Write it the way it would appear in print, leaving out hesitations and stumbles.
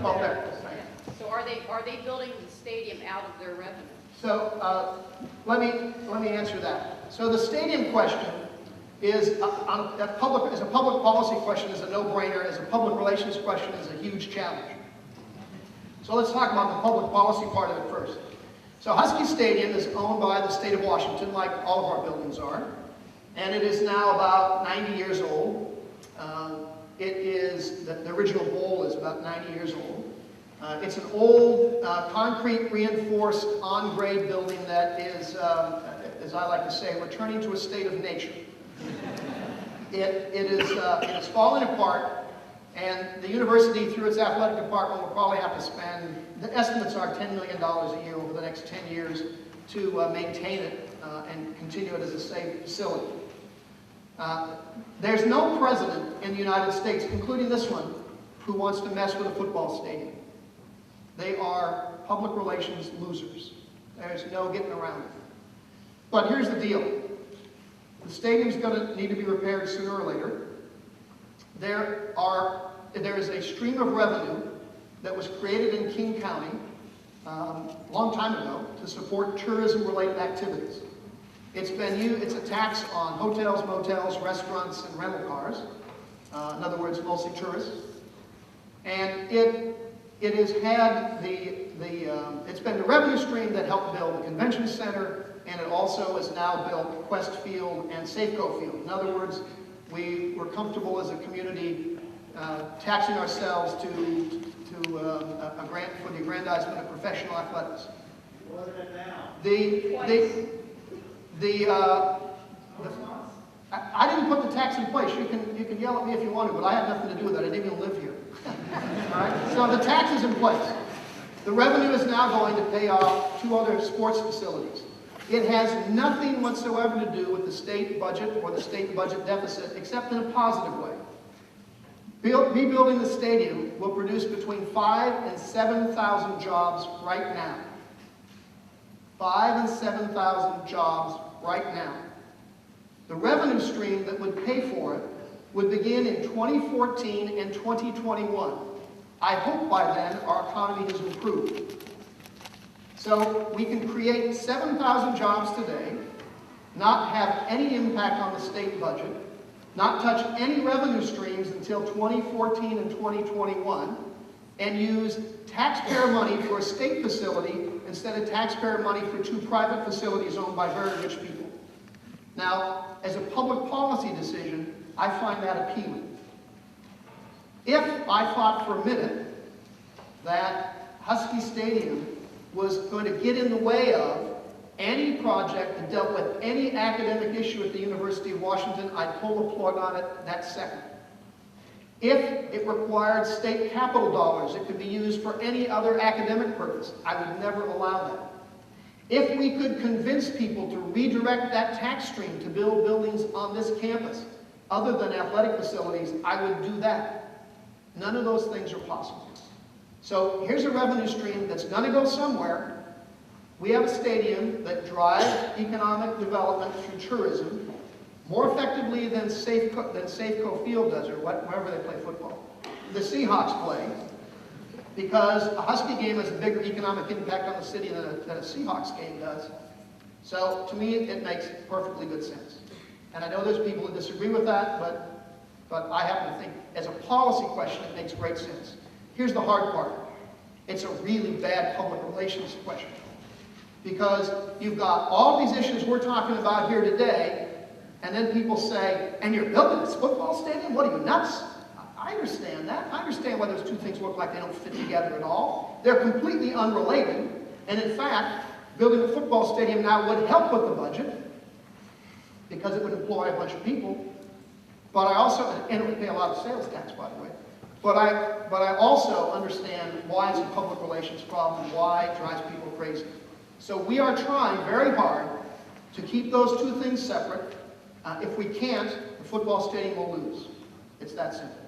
Well, there. So are they building the stadium out of their revenue? So let me answer that. So the stadium question is as a public policy question is a no-brainer. As a public relations question is a huge challenge. So let's talk about the public policy part of it first. So Husky Stadium is owned by the state of Washington, like all of our buildings are, and it is now about 90 years old. The original bowl is about 90 years old. It's an old, concrete reinforced on-grade building that is, as I like to say, returning to a state of nature. It is falling apart, and the university, through its athletic department, will probably have to spend, the estimates are $10 million a year over the next 10 years to maintain it and continue it as a safe facility. There's no president in the United States, including this one, who wants to mess with a football stadium. They are public relations losers. There's no getting around it. But here's the deal. The stadium's going to need to be repaired sooner or later. There is a stream of revenue that was created in King County a long time ago to support tourism-related activities. It's a tax on hotels, motels, restaurants, and rental cars. In other words, mostly tourists. And it has had it's been the revenue stream that helped build the convention center, and it also has now built Quest Field and Safeco Field. In other words, we were comfortable as a community taxing ourselves to a grant for the aggrandizement of professional athletics. What is it now? I didn't put the tax in place. You can yell at me if you want to, but I had nothing to do with that. I didn't even live here. All right? So the tax is in place. The revenue is now going to pay off 2 other sports facilities. It has nothing whatsoever to do with the state budget or the state budget deficit, except in a positive way. Rebuilding the stadium will produce between 5,000 and 7,000 jobs right now. 5,000 and 7,000 jobs right now. The revenue stream that would pay for it would begin in 2014 and 2021. I hope by then our economy has improved. So we can create 7,000 jobs today, not have any impact on the state budget, not touch any revenue streams until 2014 and 2021, and use taxpayer money for a state facility instead of taxpayer money for 2 private facilities owned by very rich people. Now, as a public policy decision, I find that appealing. If I thought for a minute that Husky Stadium was going to get in the way of any project that dealt with any academic issue at the University of Washington, I'd pull the plug on it that second. If it required state capital dollars, it could be used for any other academic purpose, I would never allow that. If we could convince people to redirect that tax stream to build buildings on this campus, other than athletic facilities, I would do that. None of those things are possible. So here's a revenue stream that's going to go somewhere. We have a stadium that drives economic development through tourism more effectively than Safeco Field does, or wherever they play football. The Seahawks play, because a Husky game has a bigger economic impact on the city than a Seahawks game does. So to me, it makes perfectly good sense. And I know there's people who disagree with that, but I happen to think, as a policy question, it makes great sense. Here's the hard part. It's a really bad public relations question. Because you've got all these issues we're talking about here today, and then people say, and you're building this football stadium? What are you, nuts? I understand that. I understand why those 2 things look like they don't fit together at all. They're completely unrelated. And in fact, building a football stadium now would help with the budget, because it would employ a bunch of people. But I also, and it would pay a lot of sales tax, by the way. But I also understand why it's a public relations problem, why it drives people crazy. So we are trying very hard to keep those 2 things separate. If we can't, the football stadium will lose. It's that simple.